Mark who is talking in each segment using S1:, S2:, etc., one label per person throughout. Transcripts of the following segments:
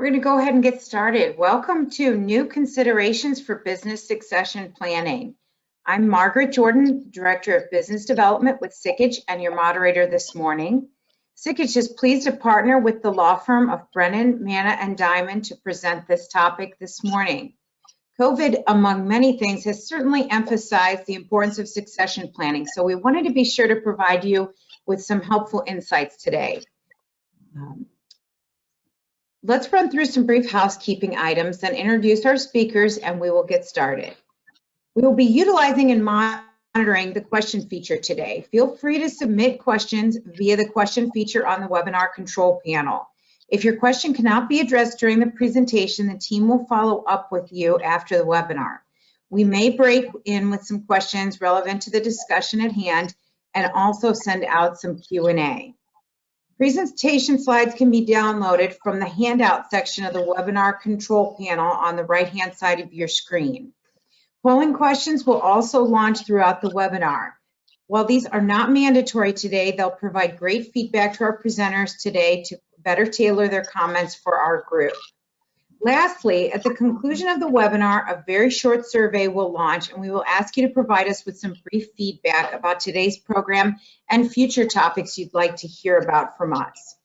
S1: We're going to go ahead and get started. Welcome to New Considerations for Business Succession Planning. I'm Margaret Jordan, Director of Business Development with Sikich and your moderator this morning. Sikich is pleased to partner with the law firm of Brennan, Manna, and Diamond to present this topic this morning. COVID, among many things, has certainly emphasized the importance of succession planning, so we wanted to be sure to provide you with some helpful insights today. Let's run through some brief housekeeping items, then introduce our speakers, and we will get started. We will be utilizing and monitoring the question feature today. Feel free to submit questions via the question feature on the webinar control panel. If your question cannot be addressed during the presentation, the team will follow up with you after the webinar. We may break in with some questions relevant to the discussion at hand and also send out some Q&A. Presentation slides can be downloaded from the handout section of the webinar control panel on the right-hand side of your screen. Polling questions will also launch throughout the webinar. While these are not mandatory today, they'll provide great feedback to our presenters today to better tailor their comments for our group. Lastly, at the conclusion of the webinar, a very short survey will launch, and we will ask you to provide us with some brief feedback about today's program and future topics you'd like to hear about from us.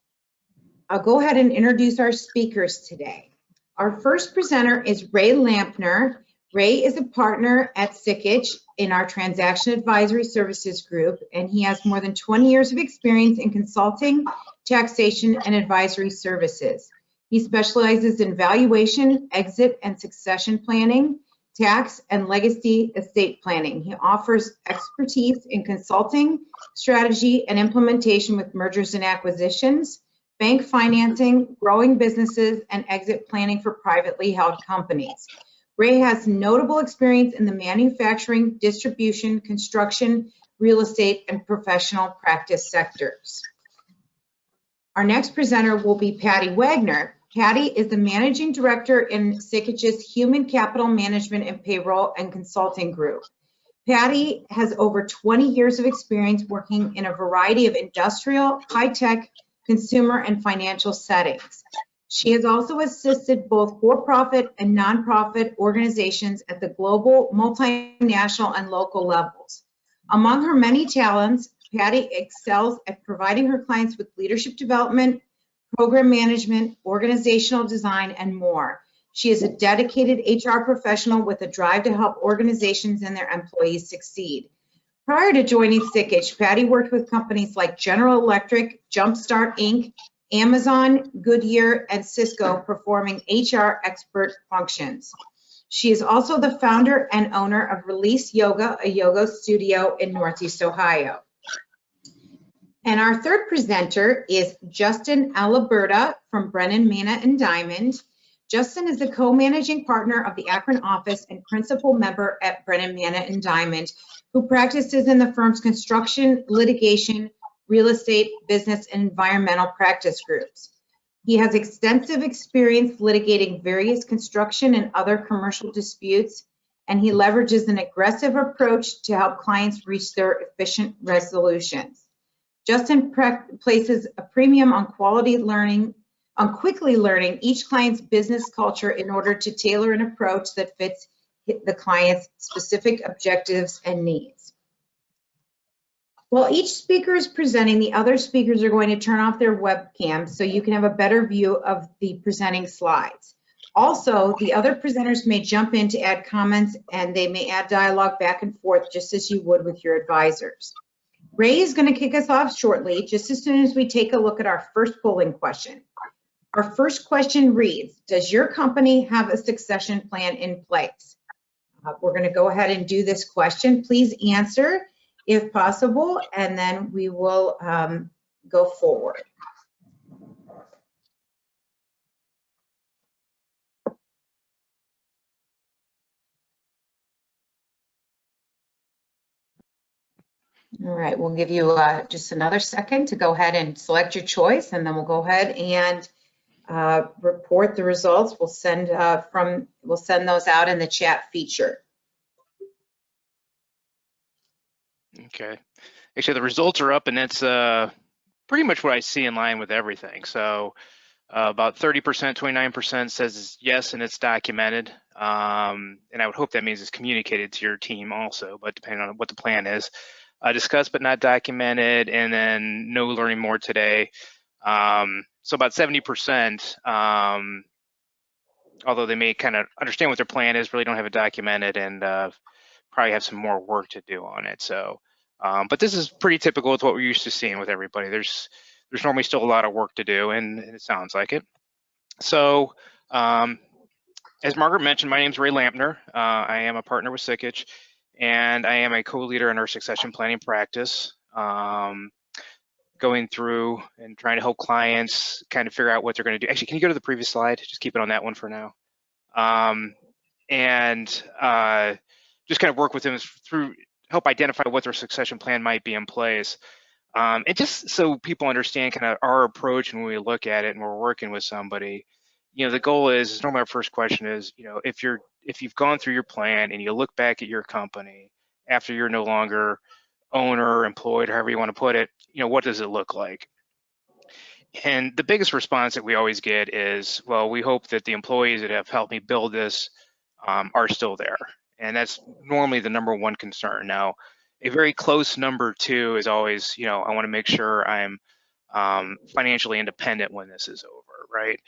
S1: I'll go ahead and introduce our speakers today. Our first presenter is Ray Lampner. Ray is a partner at Sikich in our Transaction Advisory Services group, and he has more than 20 years of experience in consulting, taxation, and advisory services. He specializes in valuation, exit, and succession planning, tax, and legacy estate planning. He offers expertise in consulting, strategy, and implementation with mergers and acquisitions, bank financing, growing businesses, and exit planning for privately held companies. Ray has notable experience in the manufacturing, distribution, construction, real estate, and professional practice sectors. Our next presenter will be Patty Wagner. Patty is the Managing Director in Sikich's Human Capital Management and Payroll and Consulting Group. Patty has over 20 years of experience working in a variety of industrial, high-tech, consumer, and financial settings. She has also assisted both for-profit and nonprofit organizations at the global, multinational, and local levels. Among her many talents, Patty excels at providing her clients with leadership development, program management, organizational design, and more. She is a dedicated HR professional with a drive to help organizations and their employees succeed. Prior to joining Sikich, Patty worked with companies like General Electric, Jumpstart Inc., Amazon, Goodyear, and Cisco, performing HR expert functions. She is also the founder and owner of Release Yoga, a yoga studio in Northeast Ohio. And our third presenter is Justin Aliberta from Brennan, Manna, and Diamond. Justin is the co-managing partner of the Akron office and principal member at Brennan, Manna, and Diamond, who practices in the firm's construction, litigation, real estate, business, and environmental practice groups. He has extensive experience litigating various construction and other commercial disputes, and he leverages an aggressive approach to help clients reach their efficient resolutions. Justin places a premium on quickly learning each client's business culture in order to tailor an approach that fits the client's specific objectives and needs. While each speaker is presenting, the other speakers are going to turn off their webcam so you can have a better view of the presenting slides. Also, the other presenters may jump in to add comments, and they may add dialogue back and forth just as you would with your advisors. Ray is going to kick us off shortly, just as soon as we take a look at our first polling question. Our first question reads, does your company have a succession plan in place? We're going to go ahead and do this question. Please answer if possible, and then we will go forward. All right, we'll give you just another second to go ahead and select your choice, and then we'll go ahead and report the results. We'll send those out in the chat feature.
S2: Okay. Actually, the results are up, and that's pretty much what I see in line with everything. So About 30%, 29% says yes, and it's documented. And I would hope that means it's communicated to your team also, but depending on what the plan is. Discussed but not documented, and then no learning more today. So about 70%, although they may kind of understand what their plan is, really don't have it documented, and probably have some more work to do on it. So, but this is pretty typical with what we're used to seeing with everybody. There's normally still a lot of work to do, and it sounds like it. So, as Margaret mentioned, my name is Ray Lampner. I am a partner with Sikich, and I am a co-leader in our succession planning practice, going through and trying to help clients kind of figure out what they're going to do. Actually, can you go to the previous slide? Just keep it on that one for now. And just kind of work with them through, help identify what their succession plan might be in place. And just so people understand kind of our approach when we look at it and we're working with somebody, the goal is normally our first question is, if you've gone through your plan and you look back at your company after you're no longer owner, employed, however you want to put it, what does it look like? And the biggest response that we always get is, well, we hope that the employees that have helped me build this are still there. And that's normally the number one concern. Now, a very close number two is always, I want to make sure I'm financially independent when this is over, right?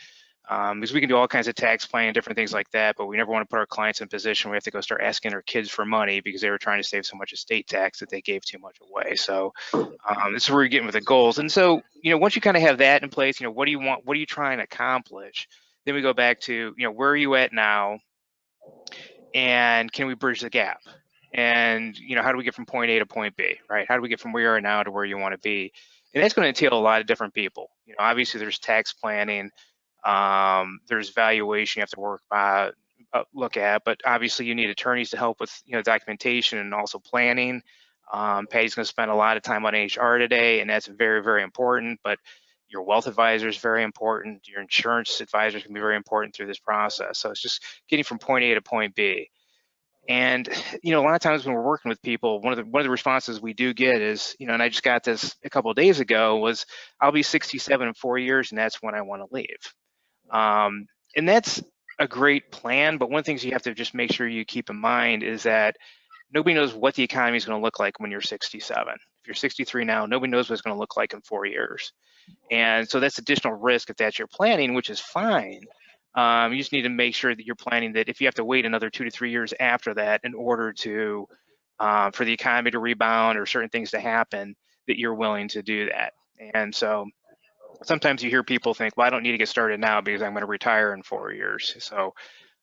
S2: Because we can do all kinds of tax planning, different things like that, but we never want to put our clients in a position where we have to go start asking their kids for money because they were trying to save so much estate tax that they gave too much away. So this is where you're getting with the goals. And so, once you kind of have that in place, what do you want? What are you trying to accomplish? Then we go back to, where are you at now? And can we bridge the gap? And, how do we get from point A to point B, right? How do we get from where you are now to where you want to be? And that's going to entail a lot of different people. Obviously there's tax planning, there's valuation you have to look at, but obviously you need attorneys to help with, documentation and also planning. Patty's going to spend a lot of time on HR today, and that's very, very important, but your wealth advisor is very important. Your insurance advisor can be very important through this process. So it's just getting from point A to point B. And, a lot of times when we're working with people, one of the responses we do get is, and I just got this a couple of days ago, was I'll be 67 in 4 years, and that's when I want to leave. And that's a great plan, but one of the things you have to just make sure you keep in mind is that nobody knows what the economy is going to look like when you're 67. If you're 63 now, nobody knows what it's going to look like in 4 years. And so that's additional risk if that's your planning, which is fine. You just need to make sure that you're planning that if you have to wait another 2 to 3 years after that in order to, for the economy to rebound or certain things to happen, that you're willing to do that. And so sometimes you hear people think, well, I don't need to get started now because I'm going to retire in 4 years. So,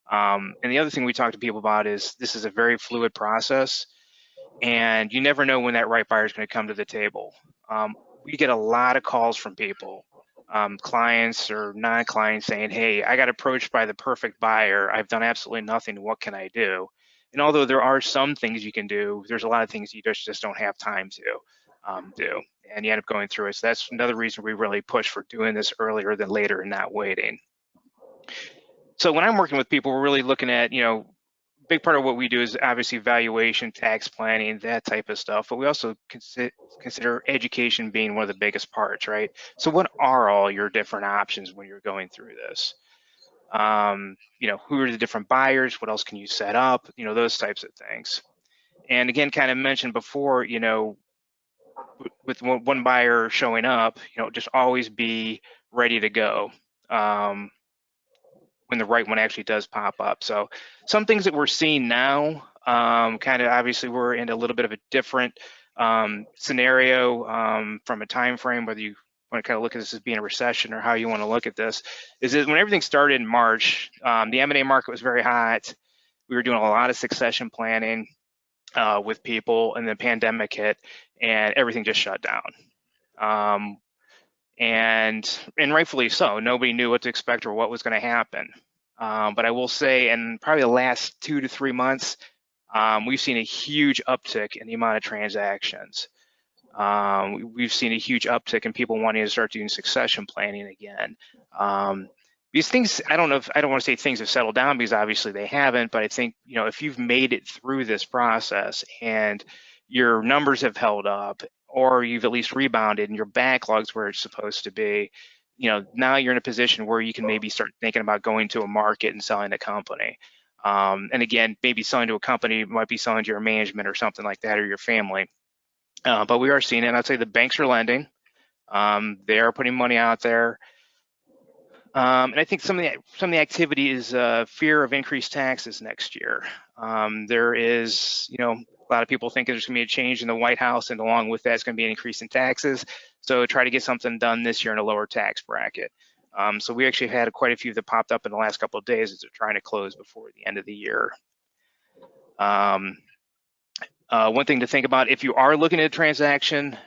S2: and the other thing we talk to people about is this is a very fluid process, and you never know when that right buyer is going to come to the table. We get a lot of calls from people, clients or non-clients saying, hey, I got approached by the perfect buyer. I've done absolutely nothing. What can I do? And although there are some things you can do, there's a lot of things you just don't have time to do. And you end up going through it. So that's another reason we really push for doing this earlier than later and not waiting. So when I'm working with people, we're really looking at, big part of what we do is obviously valuation, tax planning, that type of stuff, but we also consider education being one of the biggest parts, right? So what are all your different options when you're going through this? Who are the different buyers? What else can you set up? Those types of things. And again, kind of mentioned before, with one buyer showing up, just always be ready to go when the right one actually does pop up. So some things that we're seeing now, kind of obviously we're in a little bit of a different scenario from a time frame, whether you want to kind of look at this as being a recession or how you want to look at this, is that when everything started in March, the M&A market was very hot. We were doing a lot of succession planning with people, and the pandemic hit and everything just shut down. And rightfully so. Nobody knew what to expect or what was going to happen. But I will say, in probably the last 2 to 3 months, we've seen a huge uptick in the amount of transactions. We've seen a huge uptick in people wanting to start doing succession planning again. These things, I don't want to say things have settled down because obviously they haven't, but I think, if you've made it through this process and your numbers have held up, or you've at least rebounded and your backlog's where it's supposed to be, now you're in a position where you can maybe start thinking about going to a market and selling a company. And again, maybe selling to a company might be selling to your management or something like that, or your family. But we are seeing it. And I'd say the banks are lending. They are putting money out there. And I think some of the activity is fear of increased taxes next year. There is, a lot of people think there's going to be a change in the White House, and along with that, it's going to be an increase in taxes. So try to get something done this year in a lower tax bracket. So we actually had quite a few that popped up in the last couple of days as they're trying to close before the end of the year. One thing to think about if you are looking at a transaction,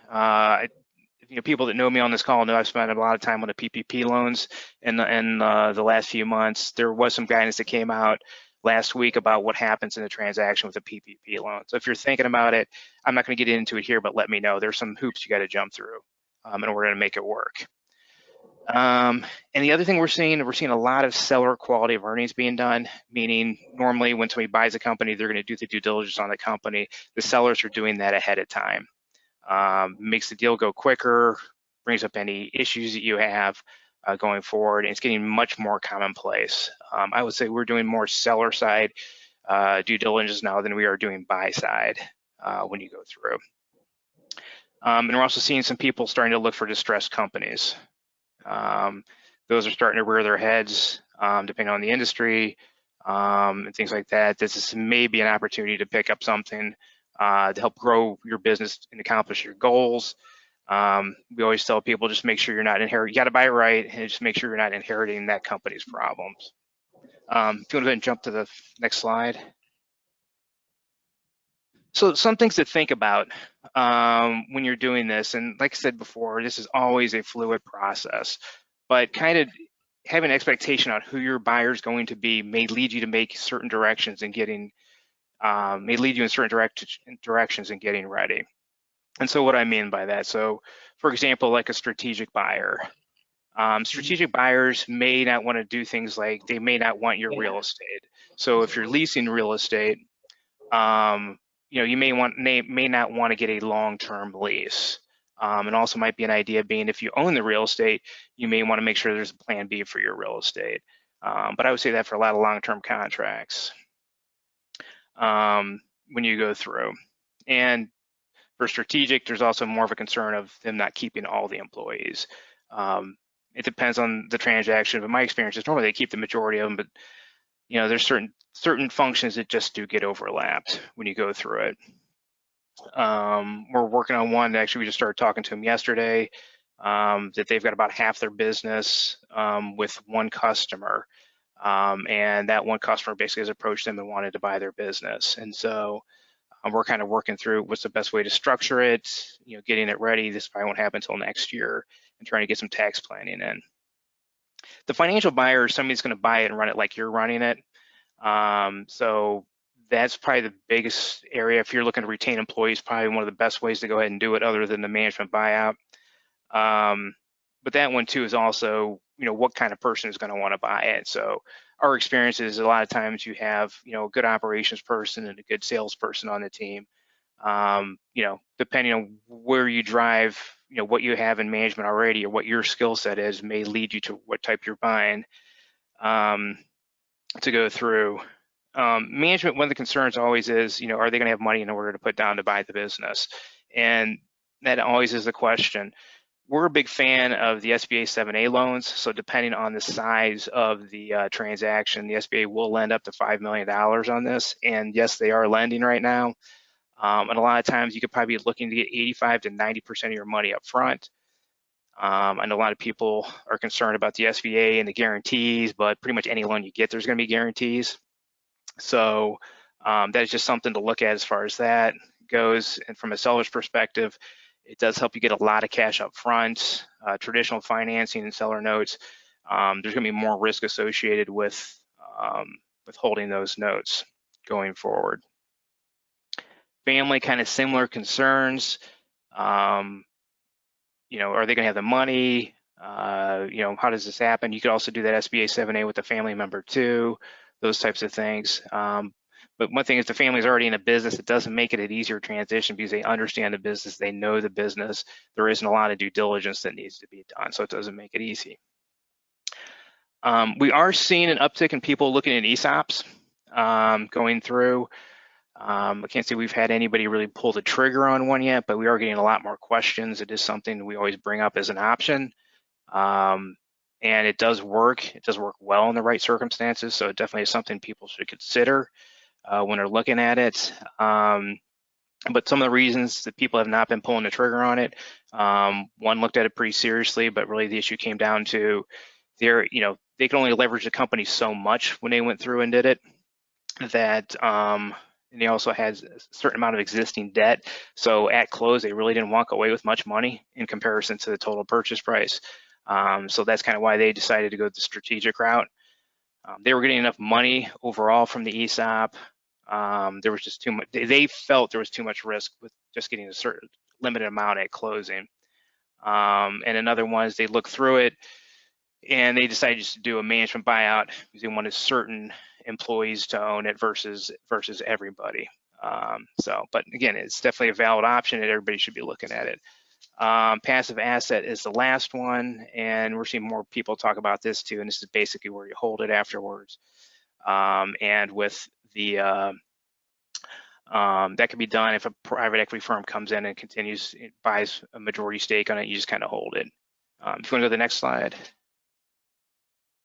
S2: people that know me on this call know I've spent a lot of time on the PPP loans in the last few months. There was some guidance that came out last week about what happens in a transaction with a PPP loan. So if you're thinking about it, I'm not going to get into it here, but let me know. There's some hoops you got to jump through in order to make it work. And the other thing we're seeing a lot of seller quality of earnings being done, meaning normally when somebody buys a company, they're going to do the due diligence on the company. The sellers are doing that ahead of time. Makes the deal go quicker, brings up any issues that you have going forward, and it's getting much more commonplace. I would say we're doing more seller side due diligence now than we are doing buy side when you go through. And we're also seeing some people starting to look for distressed companies. Those are starting to rear their heads depending on the industry and things like that. This is maybe an opportunity to pick up something to help grow your business and accomplish your goals. We always tell people just make sure you're not inheriting. You got to buy it right, and just make sure you're not inheriting that company's problems. If you want to go ahead and jump to the next slide. So some things to think about when you're doing this, and like I said before, this is always a fluid process, but kind of having an expectation on who your buyer is going to be may lead you to make certain directions and getting, may lead you in certain directions and getting ready. And so what I mean by that, so for example, like a strategic buyer. Strategic buyers may not want to do things like, they may not want your real estate. So if you're leasing real estate, you may not want to get a long-term lease. And also might be an idea being if you own the real estate, you may want to make sure there's a plan B for your real estate. But I would say that for a lot of long-term contracts when you go through. And for strategic, there's also more of a concern of them not keeping all the employees. It depends on the transaction, but my experience is normally they keep the majority of them, but there's certain functions that just do get overlapped when you go through it. We're working on one, actually we just started talking to them yesterday, that they've got about half their business with one customer. And that one customer basically has approached them and wanted to buy their business. And so we're kind of working through what's the best way to structure it, getting it ready. This probably won't happen until next year, and trying to get some tax planning in. The financial buyer is somebody that's going to buy it and run it like you're running it. So that's probably the biggest area. If you're looking to retain employees, probably one of the best ways to go ahead and do it other than the management buyout. But that one too is also, what kind of person is going to want to buy it. So our experience is a lot of times you have, a good operations person and a good salesperson on the team. Depending on where you drive, what you have in management already or what your skill set is may lead you to what type you're buying to go through. Management, one of the concerns always is, are they going to have money in order to put down to buy the business? And that always is the question. We're a big fan of the SBA 7A loans. So depending on the size of the transaction, the SBA will lend up to $5 million on this. And yes, they are lending right now. And a lot of times you could probably be looking to get 85 to 90% of your money up front. I know a lot of people are concerned about the SBA and the guarantees, but pretty much any loan you get, there's going to be guarantees. So that is just something to look at as far as that goes. And from a seller's perspective, it does help you get a lot of cash up front. Traditional financing and seller notes, there's going to be more risk associated with holding those notes going forward. Family, kind of similar concerns. Are they going to have the money? How does this happen? You could also do that SBA 7A with a family member too, those types of things. But one thing is the family's already in a business. It doesn't make it an easier transition because they understand the business, they know the business. There isn't a lot of due diligence that needs to be done, so it doesn't make it easy. We are seeing an uptick in people looking at ESOPs going through. I can't say we've had anybody really pull the trigger on one yet, but we are getting a lot more questions. It is something we always bring up as an option. And it does work. It does work well in the right circumstances. So it definitely is something people should consider when they're looking at it. But some of the reasons that people have not been pulling the trigger on it, one looked at it pretty seriously, but really the issue came down to they can only leverage the company so much when they went through and did it, that and they also had a certain amount of existing debt. So at close, they really didn't walk away with much money in comparison to the total purchase price. So that's kind of why they decided to go the strategic route. They were getting enough money overall from the ESOP. There was just too much. They felt there was too much risk with just getting a certain limited amount at closing. And another one is they looked through it and they decided just to do a management buyout because they wanted certain employees to own it versus everybody. But again, it's definitely a valid option and everybody should be looking at it. Passive asset is the last one, and we're seeing more people talk about this too, and this is basically where you hold it afterwards. And with the that can be done if a private equity firm comes in and continues, buys a majority stake on it, you just kind of hold it. If you want to go to the next slide.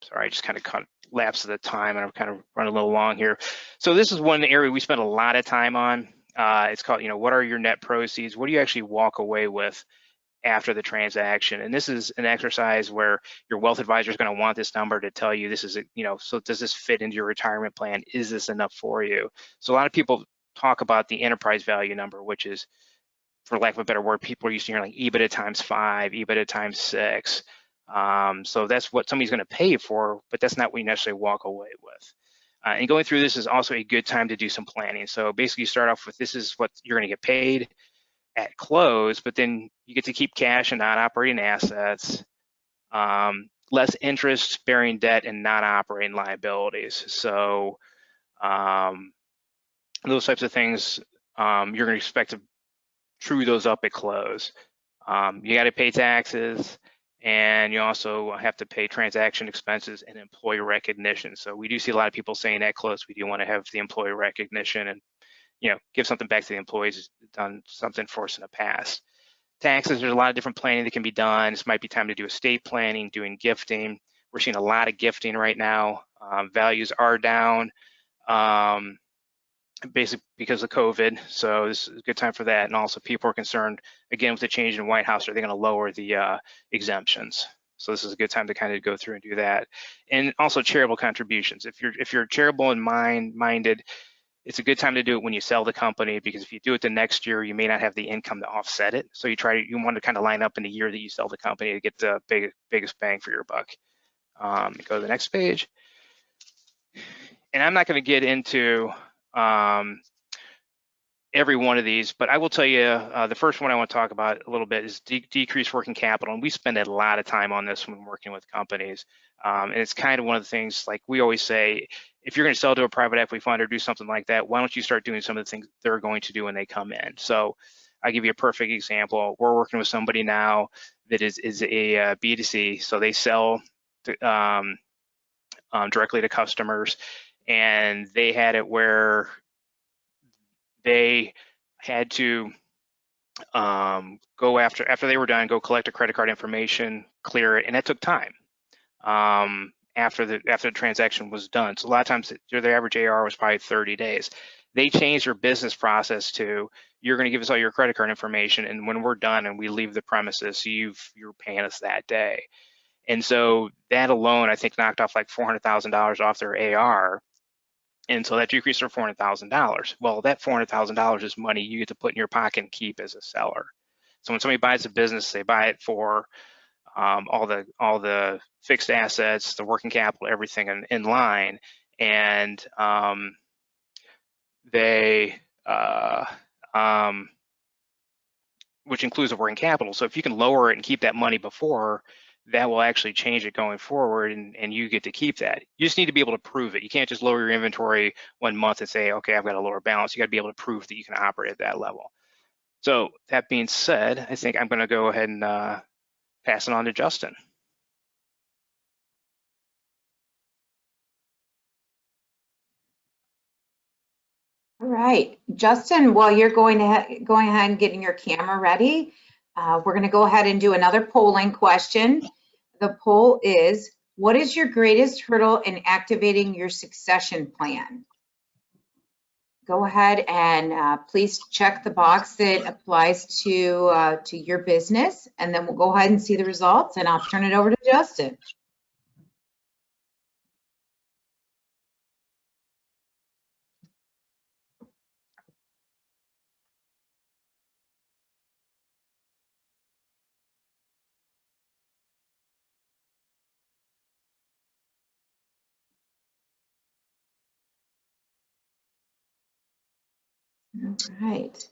S2: Sorry, I just kind of cut lapse of the time and I'm kind of running a little long here. So this is one area we spent a lot of time on. It's called, what are your net proceeds? What do you actually walk away with after the transaction? And this is an exercise where your wealth advisor is going to want this number to tell you this is, so does this fit into your retirement plan? Is this enough for you? So a lot of people talk about the enterprise value number, which is, for lack of a better word, people are used to hearing like EBITDA times 5, EBITDA times 6. So that's what somebody's going to pay for, but that's not what you necessarily walk away with. And going through this is also a good time to do some planning. So basically you start off with, this is what you're going to get paid at close, but then you get to keep cash and non-operating assets, less interest-bearing debt and non-operating liabilities. So those types of things, you're going to expect to true those up at close. You got to pay taxes, and you also have to pay transaction expenses and employee recognition. So we do see a lot of people saying at close, we do want to have the employee recognition and give something back to the employees who's done something for us in the past. Taxes, there's a lot of different planning that can be done. This might be time to do estate planning, doing gifting. We're seeing a lot of gifting right now. Values are down, basically because of COVID. So this is a good time for that. And also people are concerned, again, with the change in White House, are they going to lower the exemptions? So this is a good time to kind of go through and do that. And also charitable contributions. If you're charitable and minded, it's a good time to do it when you sell the company, because if you do it the next year, you may not have the income to offset it. So you want to kind of line up in the year that you sell the company to get the biggest bang for your buck. Go to the next page. And I'm not going to get into every one of these, but I will tell you the first one I want to talk about a little bit is decreased working capital. And we spend a lot of time on this when working with companies. And it's kind of one of the things, like we always say, if you're going to sell to a private equity fund or do something like that, why don't you start doing some of the things they're going to do when they come in? So I'll give you a perfect example. We're working with somebody now that is a B2C, so they sell directly to customers, and they had it where they had to go after they were done, go collect the credit card information, clear it, and that took time after the transaction was done. So a lot of times their average AR was probably 30 days. They changed their business process to, you're going to give us all your credit card information, and when we're done and we leave the premises, you're paying us that day. And so that alone, I think, knocked off like $400,000 off their AR. And so that decreased their $400,000. Well, that $400,000 is money you get to put in your pocket and keep as a seller. So when somebody buys a business, they buy it for all the fixed assets, the working capital, everything in line, and which includes the working capital. So if you can lower it and keep that money before, that will actually change it going forward, and you get to keep that. You just need to be able to prove it. You can't just lower your inventory 1 month and say, okay, I've got a lower balance. You got to be able to prove that you can operate at that level. So that being said, I think I'm going to go ahead and pass it on to Justin.
S1: All right, Justin, while you're going ahead and getting your camera ready, we're going to go ahead and do another polling question. The poll is, what is your greatest hurdle in activating your succession plan? Go ahead and please check the box that applies to your business, and then we'll go ahead and see the results, and I'll turn it over to Justin. All right.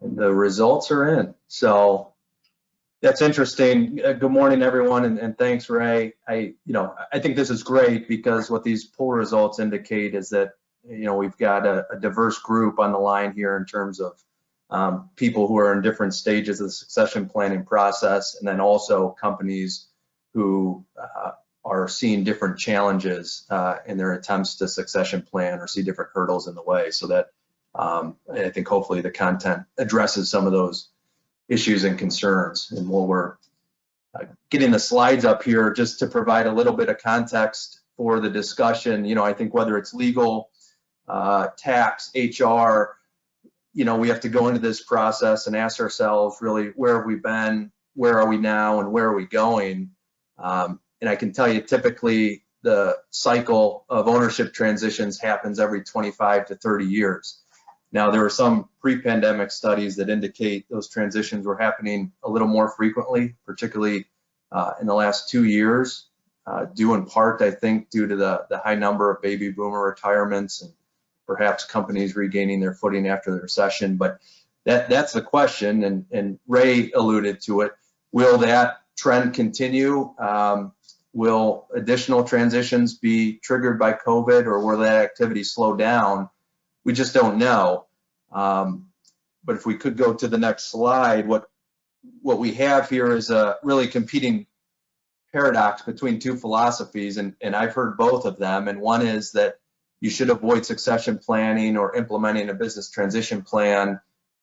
S3: The results are in. So that's interesting. Good morning, everyone, and thanks, Ray. I think this is great because what these poll results indicate is that we've got a diverse group on the line here in terms of people who are in different stages of the succession planning process, and then also companies who are seeing different challenges in their attempts to succession plan or see different hurdles in the way. So that I think hopefully the content addresses some of those issues and concerns. And while we're getting the slides up here, just to provide a little bit of context for the discussion, I think whether it's legal, tax, HR, we have to go into this process and ask ourselves really, where have we been, where are we now, and where are we going? And I can tell you, typically the cycle of ownership transitions happens every 25 to 30 years. Now, there are some pre-pandemic studies that indicate those transitions were happening a little more frequently, particularly in the last 2 years, due in part, I think, due to the high number of baby boomer retirements and perhaps companies regaining their footing after the recession. But that's the question, and Ray alluded to it. Will that trend continue? Will additional transitions be triggered by COVID, or will that activity slow down? We just don't know. But if we could go to the next slide, what we have here is a really competing paradox between two philosophies, and I've heard both of them. And one is that you should avoid succession planning or implementing a business transition plan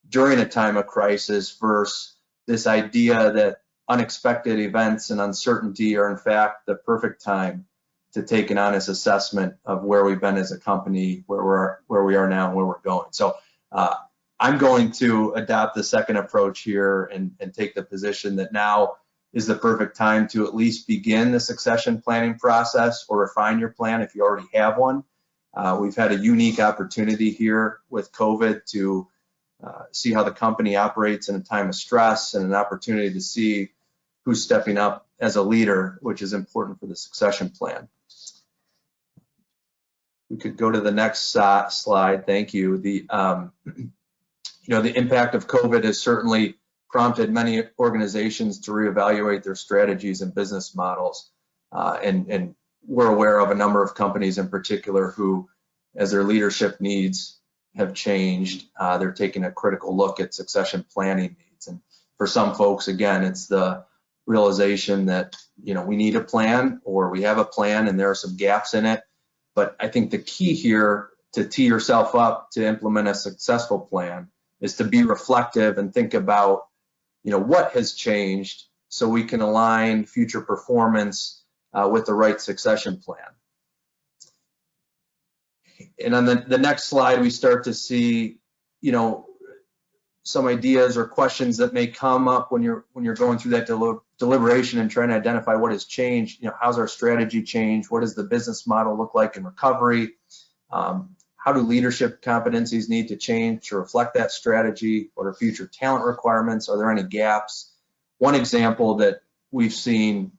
S3: during a time of crisis, versus this idea that unexpected events and uncertainty are in fact the perfect time to take an honest assessment of where we've been as a company, where we are now, and where we're going. So I'm going to adopt the second approach here and take the position that now is the perfect time to at least begin the succession planning process or refine your plan if you already have one. We've had a unique opportunity here with COVID to see how the company operates in a time of stress, and an opportunity to see who's stepping up as a leader, which is important for the succession plan. We could go to the next slide. Thank you. The impact of COVID has certainly prompted many organizations to reevaluate their strategies and business models. And we're aware of a number of companies in particular who, as their leadership needs have changed, they're taking a critical look at succession planning needs. And for some folks, again, it's the realization that we need a plan, or we have a plan and there are some gaps in it. But I think the key here to tee yourself up to implement a successful plan is to be reflective and think about, what has changed, so we can align future performance with the right succession plan. And on the next slide, we start to see, some ideas or questions that may come up when you're going through that deliberation and trying to identify what has changed. How's our strategy changed? What does the business model look like in recovery? How do leadership competencies need to change to reflect that strategy? What are future talent requirements? Are there any gaps? One example that we've seen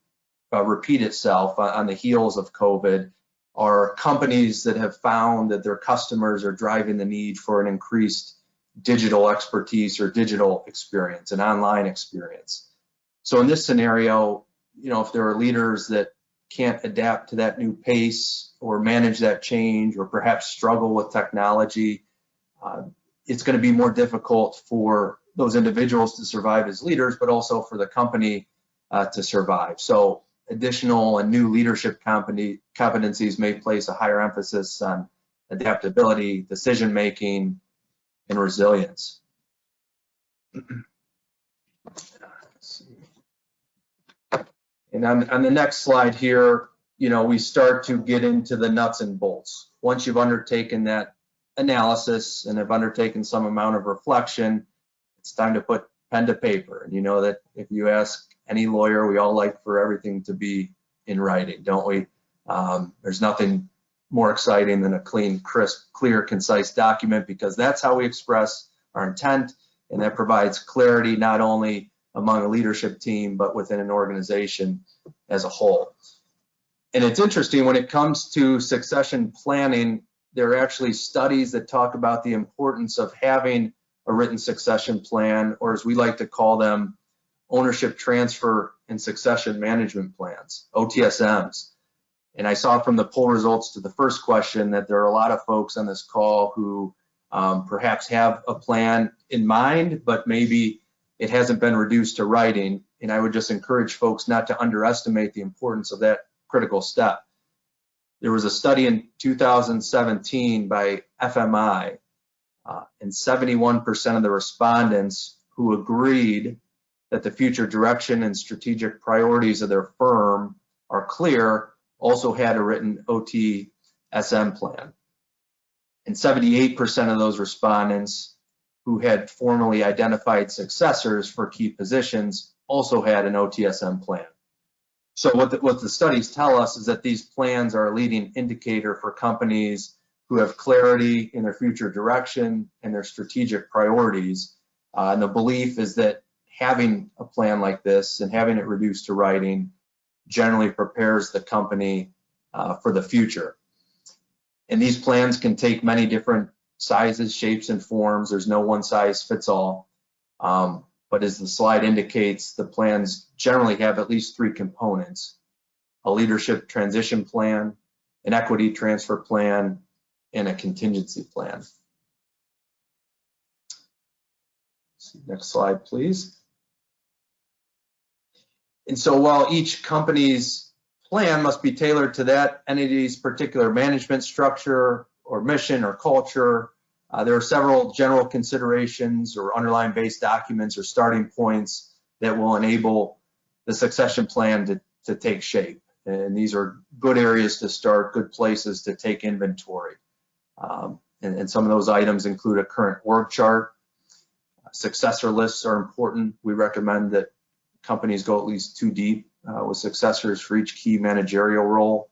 S3: repeat itself on the heels of COVID are companies that have found that their customers are driving the need for an increased digital expertise or digital experience, an online experience. So in this scenario, if there are leaders that can't adapt to that new pace or manage that change, or perhaps struggle with technology, it's going to be more difficult for those individuals to survive as leaders, but also for the company to survive. So additional and new leadership competencies may place a higher emphasis on adaptability, decision-making, and resilience. And on the next slide here, we start to get into the nuts and bolts. Once you've undertaken that analysis and have undertaken some amount of reflection, it's time to put pen to paper. And you know that if you ask any lawyer, we all like for everything to be in writing, don't we? There's nothing more exciting than a clean, crisp, clear, concise document, because that's how we express our intent, and that provides clarity not only among a leadership team, but within an organization as a whole. And it's interesting, when it comes to succession planning, there are actually studies that talk about the importance of having a written succession plan, or as we like to call them, ownership transfer and succession management plans, OTSMs. And I saw from the poll results to the first question that there are a lot of folks on this call who perhaps have a plan in mind, but maybe it hasn't been reduced to writing. And I would just encourage folks not to underestimate the importance of that critical step. There was a study in 2017 by FMI, and 71% of the respondents who agreed that the future direction and strategic priorities of their firm are clear also had a written OTSM plan. And 78% of those respondents who had formally identified successors for key positions also had an OTSM plan. So what the studies tell us is that these plans are a leading indicator for companies who have clarity in their future direction and their strategic priorities. And the belief is that having a plan like this and having it reduced to writing generally prepares the company for the future. And these plans can take many different sizes, shapes, and forms. There's no one size fits all. But as the slide indicates, the plans generally have at least three components: a leadership transition plan, an equity transfer plan, and a contingency plan. Next slide, please. And so while each company's plan must be tailored to that entity's particular management structure or mission or culture, there are several general considerations or underlying base documents or starting points that will enable the succession plan to take shape. And these are good areas to start, good places to take inventory. And some of those items include a current org chart. Successor lists are important. We recommend that companies go at least 2 deep with successors for each key managerial role.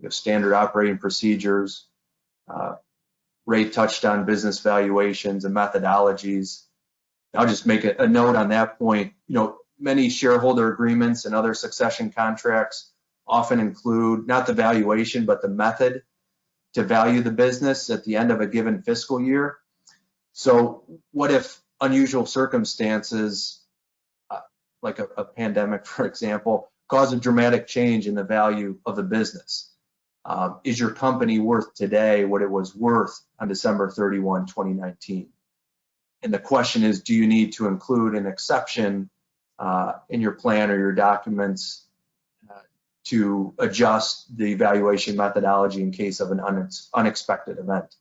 S3: We have standard operating procedures. Ray touched on business valuations and methodologies. I'll just make a note on that point. Many shareholder agreements and other succession contracts often include not the valuation, but the method to value the business at the end of a given fiscal year. So what if unusual circumstances, like a pandemic, for example, cause a dramatic change in the value of the business? Is your company worth today what it was worth on December 31, 2019? And the question is, do you need to include an exception in your plan or your documents to adjust the valuation methodology in case of an unexpected event?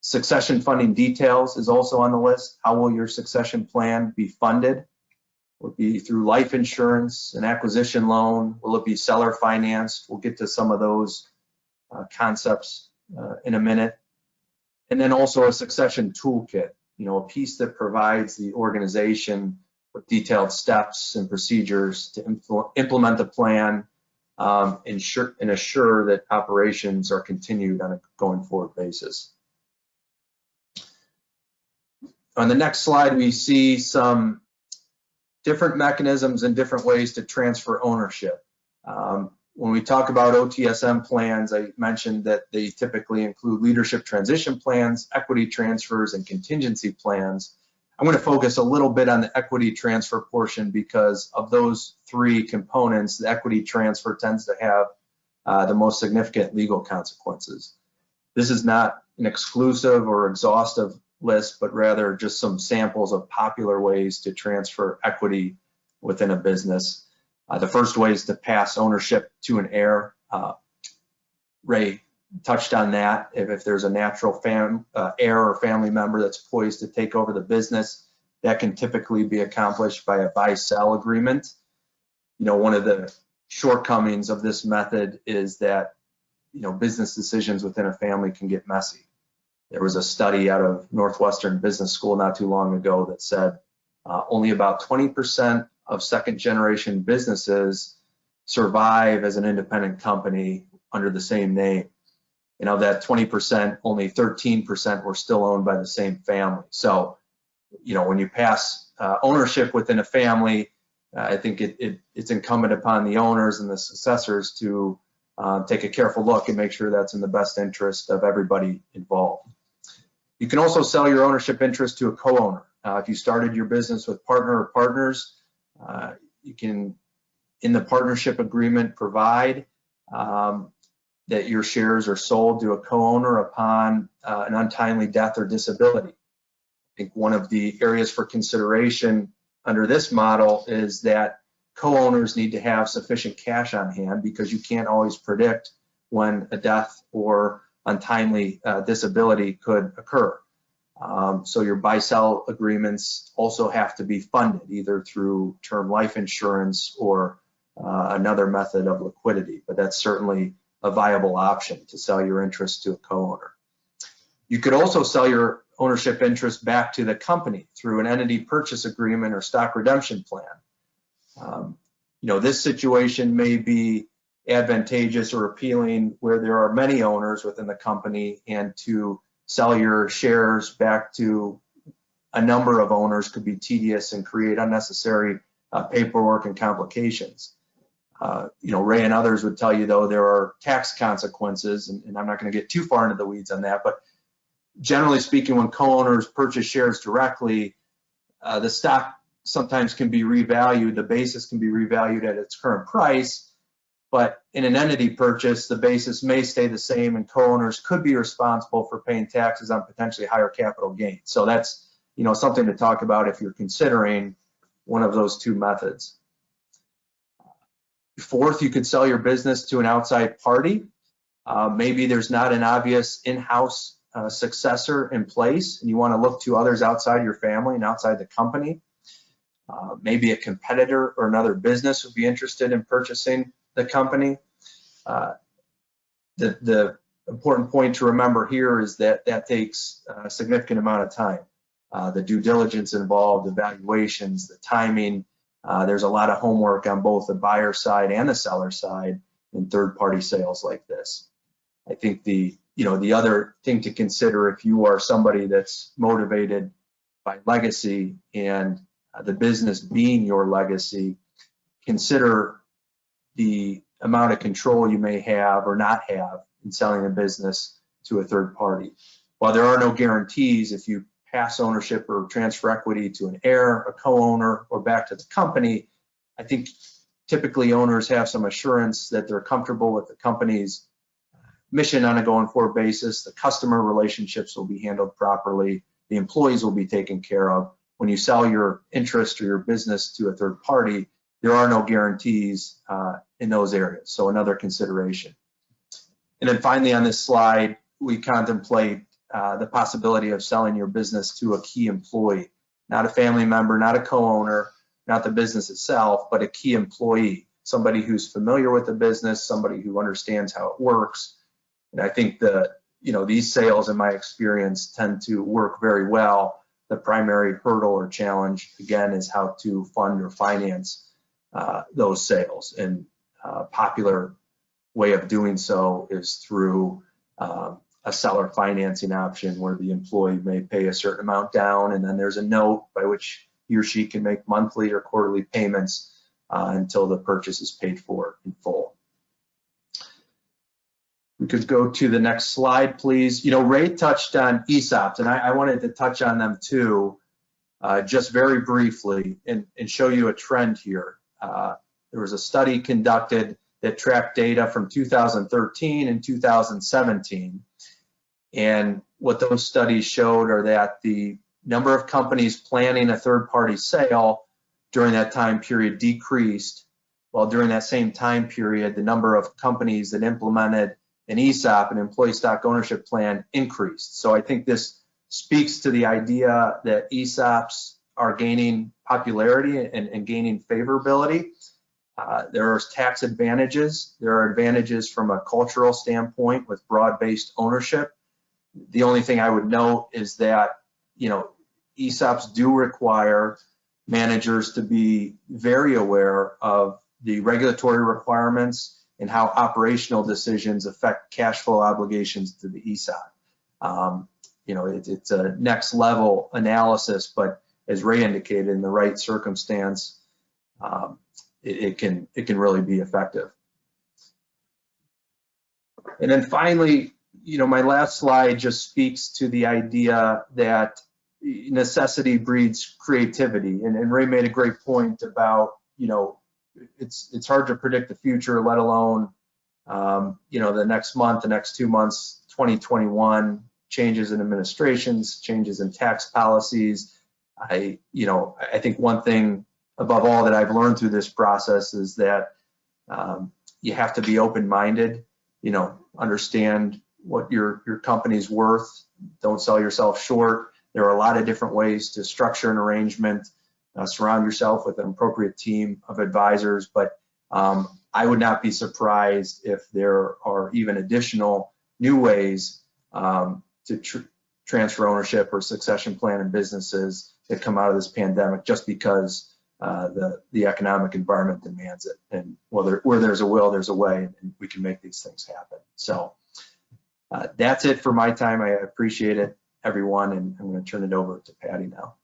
S3: Succession funding details is also on the list. How will your succession plan be funded? Will it be through life insurance, an acquisition loan? Will it be seller financed? We'll get to some of those concepts in a minute. And then also a succession toolkit, a piece that provides the organization with detailed steps and procedures to implement the plan and assure that operations are continued on a going forward basis. On the next slide, we see some different mechanisms and different ways to transfer ownership. When we talk about OTSM plans, I mentioned that they typically include leadership transition plans, equity transfers, and contingency plans. I'm going to focus a little bit on the equity transfer portion because of those three components, the equity transfer tends to have the most significant legal consequences. This is not an exclusive or exhaustive list, but rather just some samples of popular ways to transfer equity within a business. The first way is to pass ownership to an heir. Ray touched on that. If there's a natural heir or family member that's poised to take over the business, that can typically be accomplished by a buy-sell agreement. You know, one of the shortcomings of this method is that, you know, business decisions within a family can get messy. There was a study out of Northwestern Business School not too long ago that said only about 20% of second-generation businesses survive as an independent company under the same name. And of that 20%, only 13% were still owned by the same family. So, you know, when you pass ownership within a family, I think it's incumbent upon the owners and the successors to take a careful look and make sure that's in the best interest of everybody involved. You can also sell your ownership interest to a co-owner. If you started your business with partner or partners, you can, in the partnership agreement, provide that your shares are sold to a co-owner upon an untimely death or disability. I think one of the areas for consideration under this model is that co-owners need to have sufficient cash on hand because you can't always predict when a death or untimely disability could occur. So your buy-sell agreements also have to be funded either through term life insurance or another method of liquidity, but that's certainly a viable option to sell your interest to a co-owner. You could also sell your ownership interest back to the company through an entity purchase agreement or stock redemption plan. You know, this situation may be advantageous or appealing where there are many owners within the company, and to sell your shares back to a number of owners could be tedious and create unnecessary paperwork and complications. You know, Ray and others would tell you, though, there are tax consequences, and I'm not going to get too far into the weeds on that, but generally speaking, when co-owners purchase shares directly, the stock sometimes can be revalued, the basis can be revalued at its current price, but in an entity purchase, the basis may stay the same and co-owners could be responsible for paying taxes on potentially higher capital gains. So that's, you know, something to talk about if you're considering one of those two methods. Fourth, you could sell your business to an outside party. Maybe there's not an obvious in-house successor in place, and you want to look to others outside your family and outside the company. Maybe a competitor or another business would be interested in purchasing the company. The important point to remember here is that that takes a significant amount of time. The due diligence involved, the valuations, the timing. There's a lot of homework on both the buyer side and the seller side in third-party sales like this. I think the other thing to consider, if you are somebody that's motivated by legacy and the business being your legacy, consider the amount of control you may have or not have in selling a business to a third party. While there are no guarantees, if you pass ownership or transfer equity to an heir, a co-owner, or back to the company, I think typically owners have some assurance that they're comfortable with the company's mission on a going forward basis. The customer relationships will be handled properly. The employees will be taken care of. When you sell your interest or your business to a third party, there are no guarantees in those areas. So another consideration. And then finally on this slide, we contemplate the possibility of selling your business to a key employee, not a family member, not a co-owner, not the business itself, but a key employee, somebody who's familiar with the business, somebody who understands how it works. And I think these sales, in my experience, tend to work very well. The primary hurdle or challenge, again, is how to fund or finance those sales. And a popular way of doing so is through a seller financing option where the employee may pay a certain amount down, and then there's a note by which he or she can make monthly or quarterly payments until the purchase is paid for in full. We could go to the next slide, please. You know, Ray touched on ESOPs, and I wanted to touch on them too. just very briefly and show you a trend here. There was a study conducted that tracked data from 2013 and 2017. And what those studies showed are that the number of companies planning a third-party sale during that time period decreased, while during that same time period, the number of companies that implemented an ESOP, an employee stock ownership plan, increased. So I think this speaks to the idea that ESOPs are gaining popularity and gaining favorability. There are tax advantages. There are advantages from a cultural standpoint with broad-based ownership. The only thing I would note is that, ESOPs do require managers to be very aware of the regulatory requirements and how operational decisions affect cash flow obligations to the ESOP. It's a next level analysis, but as Ray indicated, in the right circumstance, it can really be effective. And then finally, my last slide just speaks to the idea that necessity breeds creativity. And Ray made a great point about, it's hard to predict the future, let alone, the next month, the next 2 months, 2021, changes in administrations, changes in tax policies. I think one thing above all that I've learned through this process is that you have to be open-minded, understand what your company's worth, don't sell yourself short. There are a lot of different ways to structure an arrangement, surround yourself with an appropriate team of advisors, but I would not be surprised if there are even additional new ways to transfer ownership or succession plan in businesses that come out of this pandemic, just because the economic environment demands it. And where there's a will, there's a way, and we can make these things happen. So that's it for my time. I appreciate it, everyone, and I'm going to turn it over to Patty now.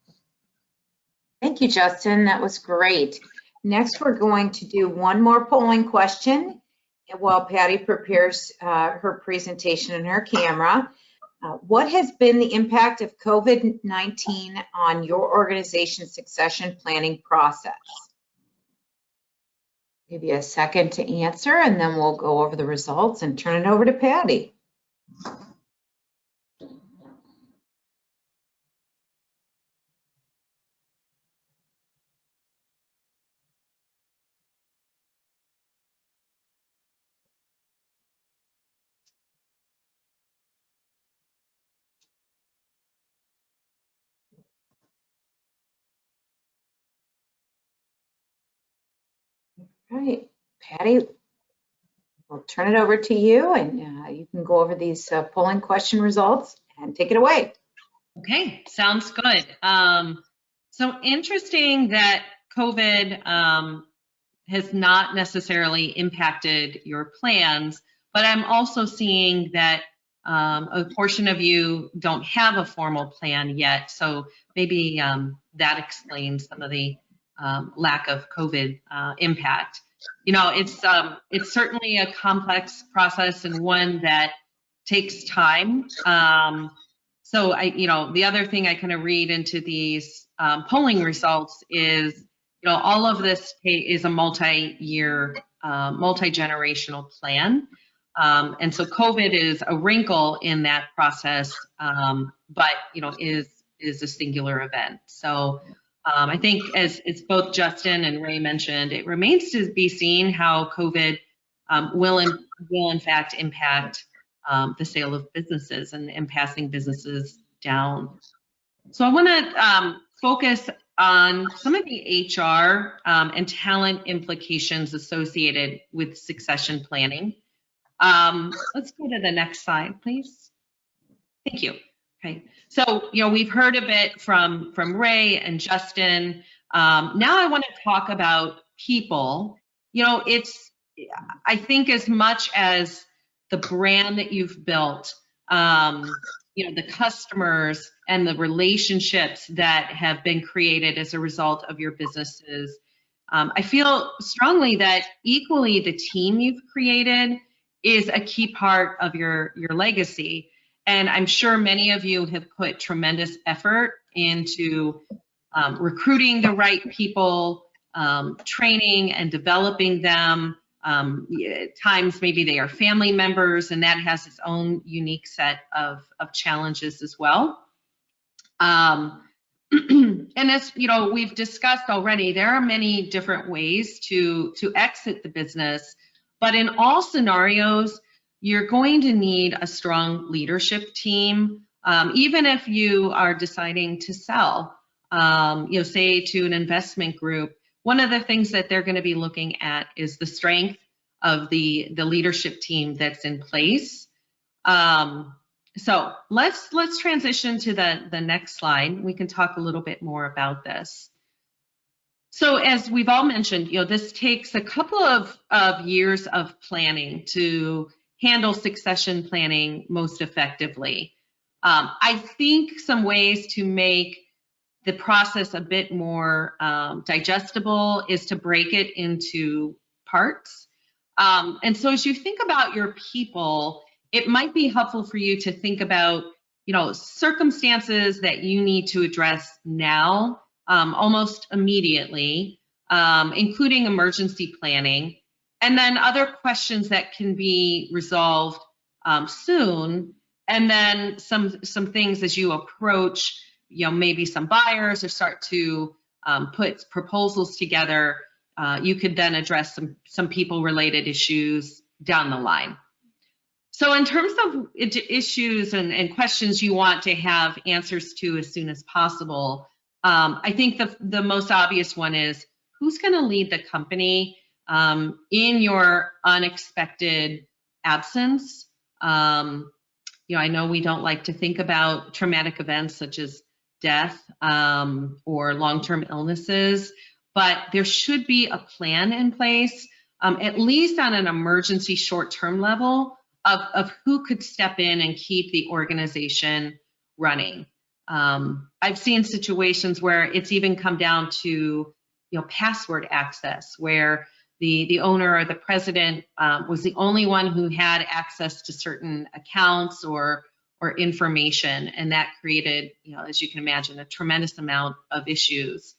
S1: Thank you, Justin. That was great. Next, we're going to do one more polling question while Patty prepares her presentation and her camera. What has been the impact of COVID-19 on your organization's succession planning process? Give you a second to answer, and then we'll go over the results and turn it over to Patty. All right, Patty, we'll turn it over to you, and you can go over these polling question results and take it away.
S4: Okay, sounds good. So interesting that COVID has not necessarily impacted your plans, but I'm also seeing that a portion of you don't have a formal plan yet. So maybe that explains some of the lack of COVID impact. It's certainly a complex process and one that takes time. So the other thing I kind of read into these polling results is, all of this is a multi-year, multi-generational plan. And so COVID is a wrinkle in that process, but, is a singular event. So I think as both Justin and Ray mentioned, it remains to be seen how COVID will in fact impact the sale of businesses and passing businesses down. So I want to focus on some of the HR and talent implications associated with succession planning. Let's go to the next slide, please. Thank you. Okay, so we've heard a bit from Ray and Justin. Now I want to talk about people. I think as much as the brand that you've built, the customers and the relationships that have been created as a result of your businesses, I feel strongly that equally the team you've created is a key part of your legacy. And I'm sure many of you have put tremendous effort into recruiting the right people, training and developing them. At times maybe they are family members, and that has its own unique set of challenges as well. And as we've discussed already, there are many different ways to exit the business, but in all scenarios, you're going to need a strong leadership team. Even if you are deciding to sell, say to an investment group, one of the things that they're going to be looking at is the strength of the leadership team that's in place. So let's transition to the next slide. We can talk a little bit more about this. So as we've all mentioned, this takes a couple of years of planning to handle succession planning most effectively. I think some ways to make the process a bit more digestible is to break it into parts. And so as you think about your people, it might be helpful for you to think about, circumstances that you need to address now, almost immediately, including emergency planning, and then other questions that can be resolved soon, and then some things as you approach, maybe some buyers or start to put proposals together. You could then address some people-related issues down the line. So in terms of issues and questions you want to have answers to as soon as possible, I think the most obvious one is, who's going to lead the company in your unexpected absence? I know we don't like to think about traumatic events such as death or long-term illnesses, but there should be a plan in place, at least on an emergency short-term level, of who could step in and keep the organization running. I've seen situations where it's even come down to password access, where the owner or the president was the only one who had access to certain accounts or information, and that created, as you can imagine, a tremendous amount of issues.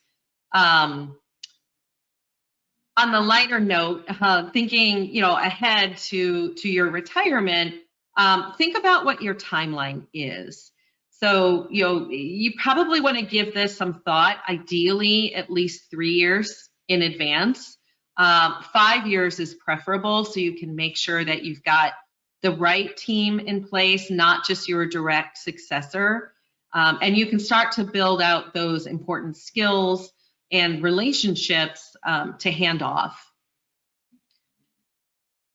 S4: On the lighter note, thinking ahead to your retirement, think about what your timeline is. So you probably want to give this some thought, ideally at least 3 years in advance. 5 years is preferable, so you can make sure that you've got the right team in place, not just your direct successor. And you can start to build out those important skills and relationships to hand off.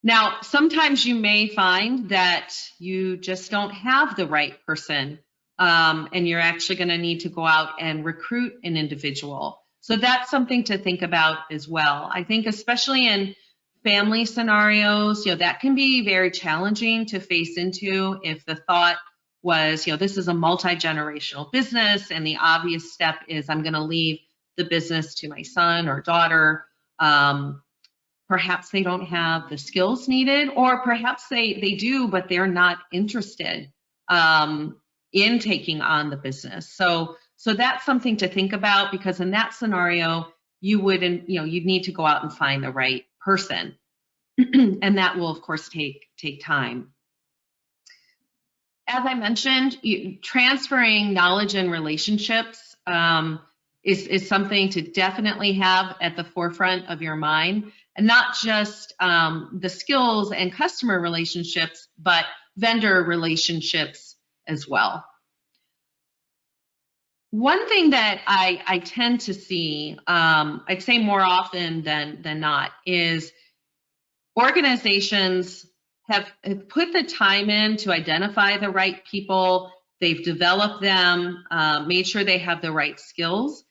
S4: Now, sometimes you may find that you just don't have the right person, and you're actually going to need to go out and recruit an individual. So that's something to think about as well. I think especially in family scenarios, that can be very challenging to face into if the thought was, this is a multi-generational business, and the obvious step is I'm going to leave the business to my son or daughter. Perhaps they don't have the skills needed, or perhaps they do, but they're not interested in taking on the business. So that's something to think about, because in that scenario, you'd need to go out and find the right person. And that will, of course, take time. As I mentioned, transferring knowledge and relationships is something to definitely have at the forefront of your mind, and not just the skills and customer relationships, but vendor relationships as well. One thing that I tend to see, I'd say more often than not, is organizations have put the time in to identify the right people. They've developed them, made sure they have the right skills,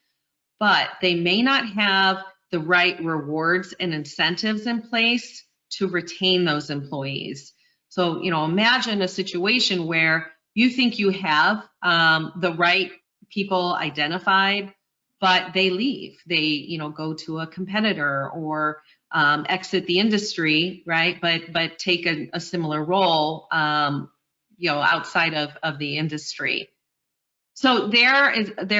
S4: but they may not have the right rewards and incentives in place to retain those employees. So, imagine a situation where you think you have the right people identified, but they leave. They, go to a competitor or exit the industry, right? But take a similar role, outside of the industry. So there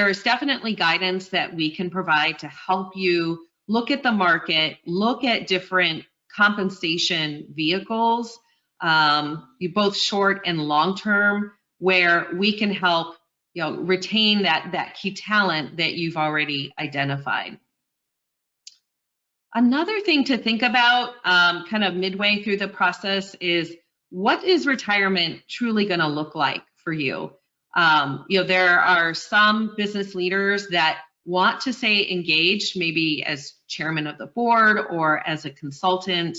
S4: is definitely guidance that we can provide to help you look at the market, look at different compensation vehicles, both short and long term, where we can help retain that key talent that you've already identified. Another thing to think about kind of midway through the process is, what is retirement truly going to look like for you? There are some business leaders that want to stay engaged, maybe as chairman of the board or as a consultant,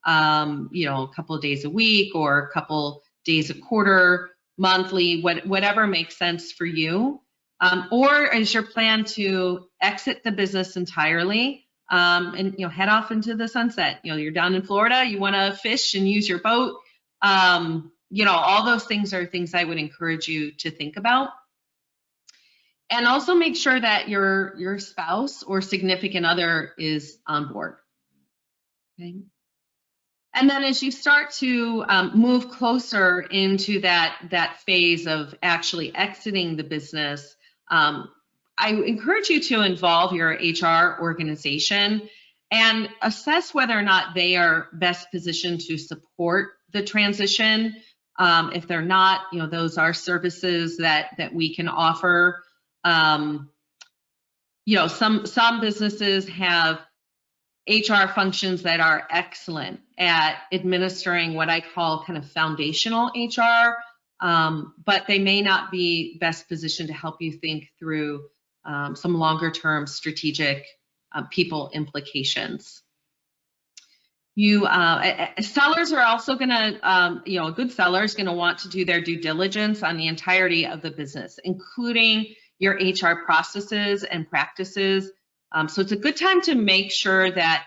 S4: a couple of days a week or a couple days a quarter, monthly, whatever makes sense for you. Or is your plan to exit the business entirely and head off into the sunset? You're down in Florida, you want to fish and use your boat. All those things are things I would encourage you to think about. And also make sure that your spouse or significant other is on board. Okay. And then as you start to move closer into that phase of actually exiting the business, I encourage you to involve your HR organization and assess whether or not they are best positioned to support the transition. If they're not, those are services that we can offer. Some businesses have HR functions that are excellent at administering what I call kind of foundational HR, but they may not be best positioned to help you think through some longer term strategic people implications. Sellers are also going to, a good seller is going to want to do their due diligence on the entirety of the business, including your HR processes and practices. So it's a good time to make sure that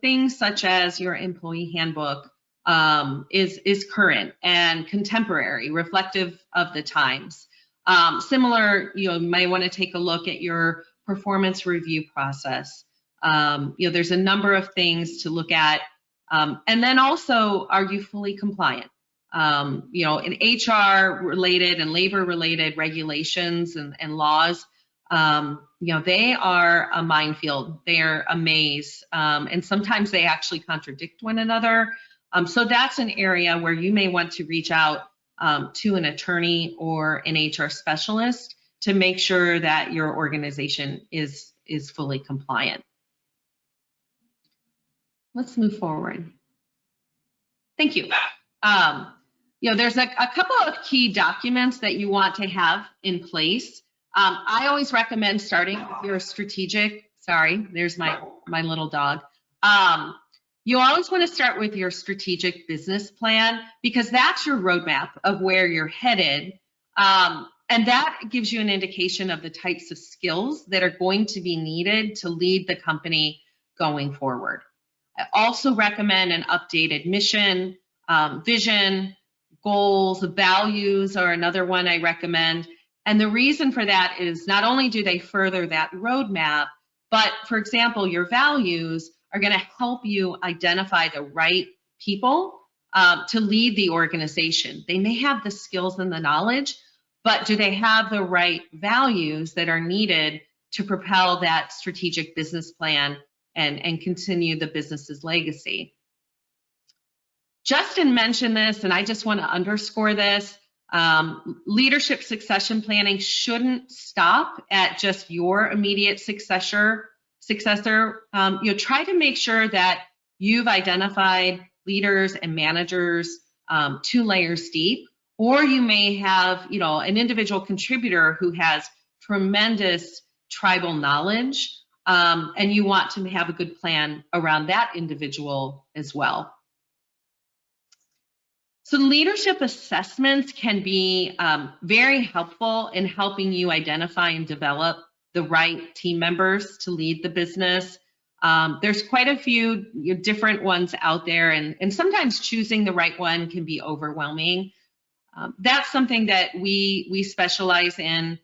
S4: things such as your employee handbook is current and contemporary, reflective of the times. Similar, you might want to take a look at your performance review process. There's a number of things to look at. And then also, are you fully compliant? In HR related and labor related regulations and laws, they are a minefield. They're a maze. And sometimes they actually contradict one another. So that's an area where you may want to reach out to an attorney or an HR specialist to make sure that your organization is fully compliant. Let's move forward. Thank you. There's a couple of key documents that you want to have in place. I always recommend starting with your strategic, sorry, there's my little dog. You always want to start with your strategic business plan, because that's your roadmap of where you're headed. And that gives you an indication of the types of skills that are going to be needed to lead the company going forward. I also recommend an updated mission, vision, goals, values are another one I recommend. And the reason for that is not only do they further that roadmap, but for example, your values are going to help you identify the right people to lead the organization. They may have the skills and the knowledge, but do they have the right values that are needed to propel that strategic business plan and continue the business's legacy? Justin mentioned this, and I just want to underscore this. Leadership succession planning shouldn't stop at just your immediate successor. Try to make sure that you've identified leaders and managers 2 layers deep, or you may have an individual contributor who has tremendous tribal knowledge, and you want to have a good plan around that individual as well. So leadership assessments can be very helpful in helping you identify and develop the right team members to lead the business. There's quite a few different ones out there, and sometimes choosing the right one can be overwhelming. That's something that we specialize in.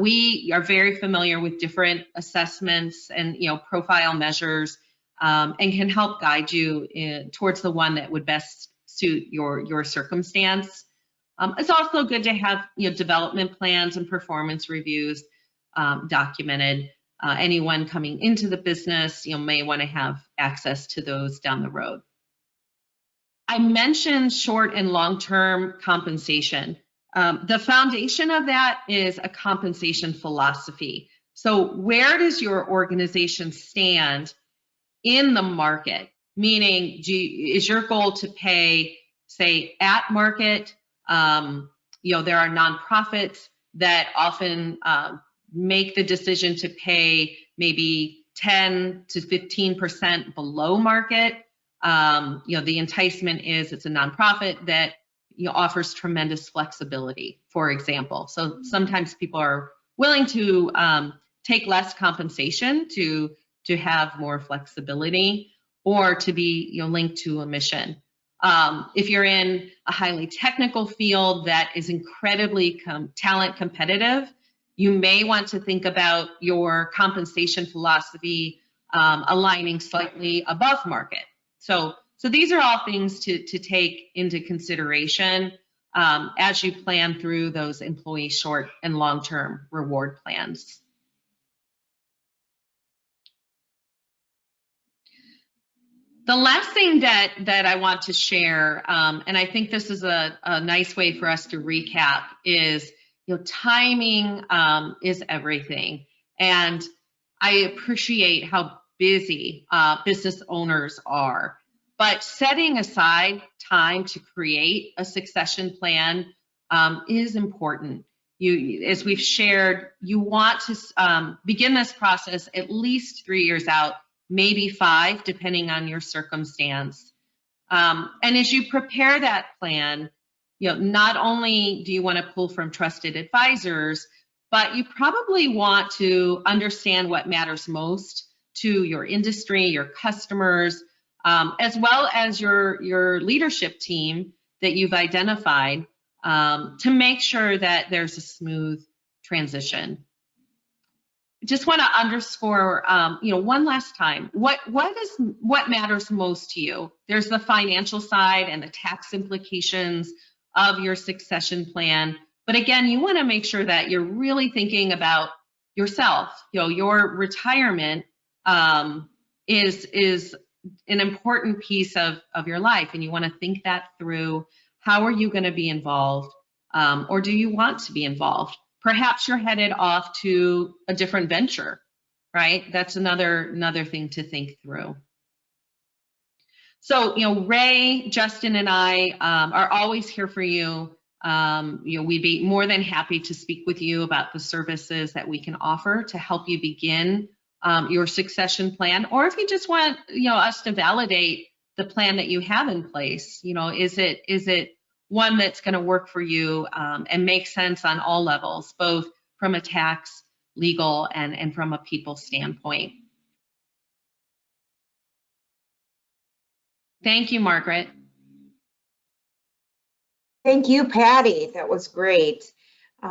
S4: We are very familiar with different assessments and profile measures, and can help guide you towards the one that would best suit your circumstance. It's also good to have development plans and performance reviews documented. Anyone coming into the business may want to have access to those down the road. I mentioned short and long-term compensation. The foundation of that is a compensation philosophy. So where does your organization stand in the market? Meaning, is your goal to pay, say, at market? There are nonprofits that often make the decision to pay maybe 10 to 15% below market. The enticement is it's a nonprofit that offers tremendous flexibility, for example. So sometimes people are willing to take less compensation to have more flexibility or to be linked to a mission. If you're in a highly technical field that is incredibly talent competitive, you may want to think about your compensation philosophy aligning slightly above market. So these are all things to take into consideration as you plan through those employee short and long-term reward plans. The last thing that I want to share, and I think this is a nice way for us to recap, is timing is everything. And I appreciate how busy business owners are. But setting aside time to create a succession plan is important. As we've shared, you want to begin this process at least 3 years out, maybe 5, depending on your circumstance. And as you prepare that plan, not only do you want to pull from trusted advisors, but you probably want to understand what matters most to your industry, your customers, as well as your leadership team that you've identified to make sure that there's a smooth transition. Just want to underscore, one last time, what matters most to you? There's the financial side and the tax implications of your succession plan. But again, you want to make sure that you're really thinking about yourself. Your retirement is an important piece of your life, and you want to think that through. How are you going to be involved, or do you want to be involved? Perhaps you're headed off to a different venture, right? That's another thing to think through. So, Ray, Justin, and I are always here for you. We'd be more than happy to speak with you about the services that we can offer to help you begin your succession plan, or if you just want, us to validate the plan that you have in place. Is it one that's going to work for you and make sense on all levels, both from a tax, legal, and from a people standpoint. Thank you, Margaret.
S1: Thank you, Patty. That was great.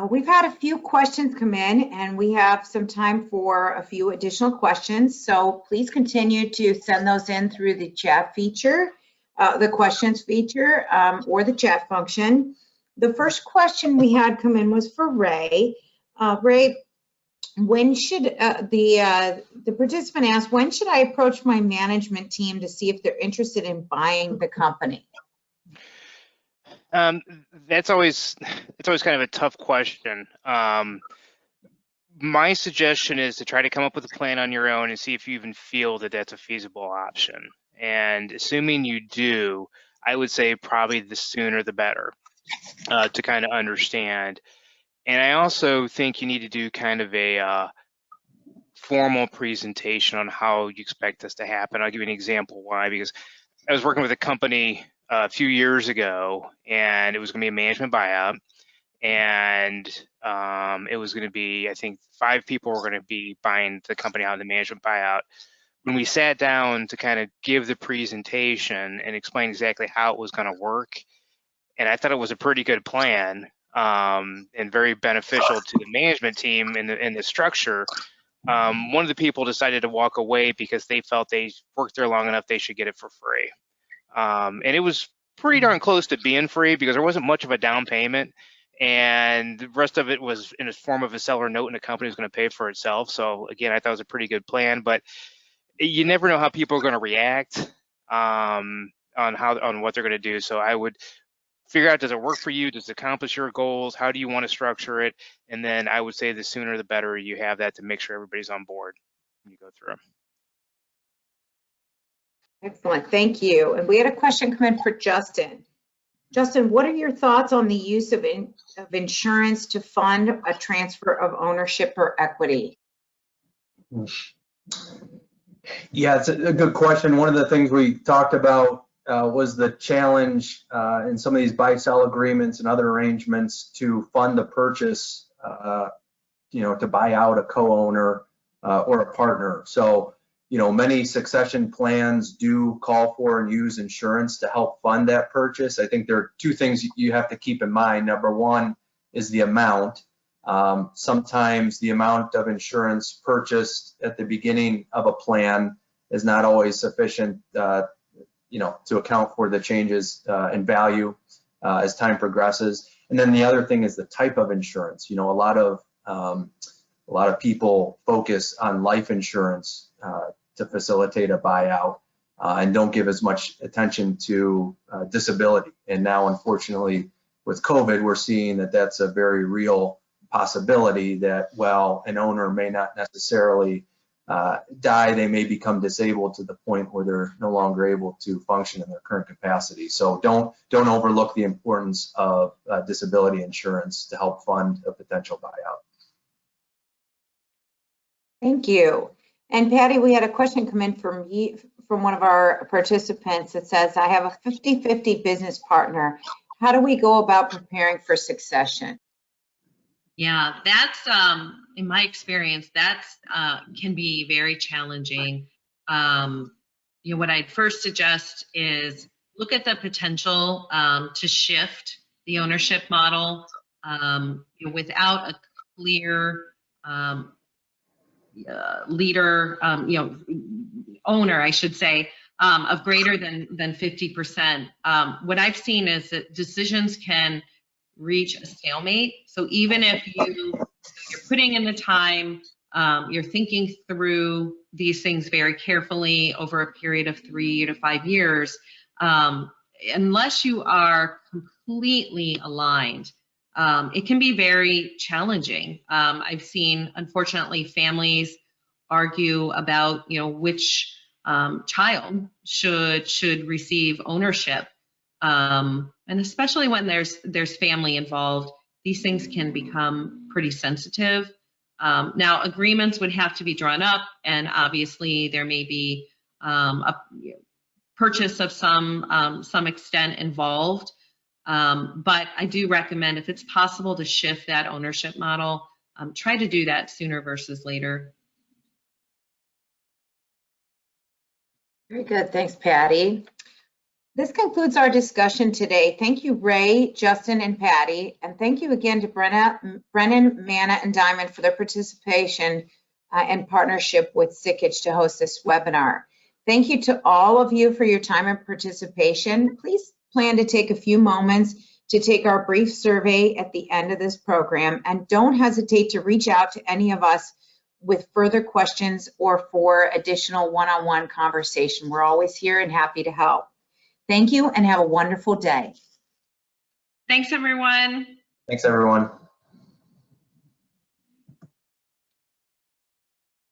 S1: We've had a few questions come in, and we have some time for a few additional questions. So please continue to send those in through the chat feature, the questions feature, or the chat function. The first question we had come in was for Ray. Ray, when should the participant asked, when should I approach my management team to see if they're interested in buying the company?
S2: It's always kind of a tough question. My suggestion is to try to come up with a plan on your own and see if you even feel that that's a feasible option. And assuming you do, I would say probably the sooner the better to kind of understand. And I also think you need to do kind of a formal presentation on how you expect this to happen. I'll give you an example why, because I was working with a company a few years ago, and it was going to be a management buyout, and it was going to be, I think 5 people were going to be buying the company out of the management buyout. When we sat down to kind of give the presentation and explain exactly how it was going to work, and I thought it was a pretty good plan and very beneficial to the management team in the structure, one of the people decided to walk away because they felt they worked there long enough, they should get it for free. And it was pretty darn close to being free because there wasn't much of a down payment, and the rest of it was in the form of a seller note, and the company was going to pay for itself. So again, I thought it was a pretty good plan, but you never know how people are going to react on what they're going to do. So I would figure out, does it work for you? Does it accomplish your goals? How do you want to structure it? And then I would say the sooner the better you have that to make sure everybody's on board when you go through them.
S1: Excellent, thank you. And we had a question come in for Justin. Justin, what are your thoughts on the use of insurance to fund a transfer of ownership or equity?
S3: Yeah, it's a good question. One of the things we talked about was the challenge in some of these buy-sell agreements and other arrangements to fund the purchase, to buy out a co-owner or a partner. So, many succession plans do call for and use insurance to help fund that purchase. I think there are two things you have to keep in mind. Number one is the amount. Sometimes the amount of insurance purchased at the beginning of a plan is not always sufficient, to account for the changes in value as time progresses. And then the other thing is the type of insurance. A lot of people focus on life insurance to facilitate a buyout and don't give as much attention to disability. And now, unfortunately, with COVID, we're seeing that that's a very real possibility that while an owner may not necessarily die, they may become disabled to the point where they're no longer able to function in their current capacity. So don't overlook the importance of disability insurance to help fund a potential buyout.
S1: Thank you. And Patty, we had a question come in from one of our participants that says, I have a 50-50 business partner. How do we go about preparing for succession?
S4: Yeah, that's, in my experience, that's can be very challenging. What I'd first suggest is look at the potential to shift the ownership model without a clear leader, owner, I should say, of greater than 50%. What I've seen is that decisions can reach a stalemate. So even if you're putting in the time, you're thinking through these things very carefully over a period of 3 to 5 years, unless you are completely aligned, it can be very challenging. I've seen, unfortunately, families argue about, which child should receive ownership. And especially when there's family involved, these things can become pretty sensitive. Now, agreements would have to be drawn up, and obviously there may be a purchase of some extent involved. But I do recommend, if it's possible to shift that ownership model, try to do that sooner versus later.
S1: Very good. Thanks, Patty. This concludes our discussion today. Thank you, Ray, Justin, and Patty. And thank you again to Brennan, Manna, and Diamond for their participation and partnership with Sikich to host this webinar. Thank you to all of you for your time and participation. Please plan to take a few moments to take our brief survey at the end of this program, and don't hesitate to reach out to any of us with further questions or for additional one-on-one conversation. We're always here and happy to help. Thank you and have a wonderful day.
S4: Thanks, everyone.
S3: Thanks, everyone.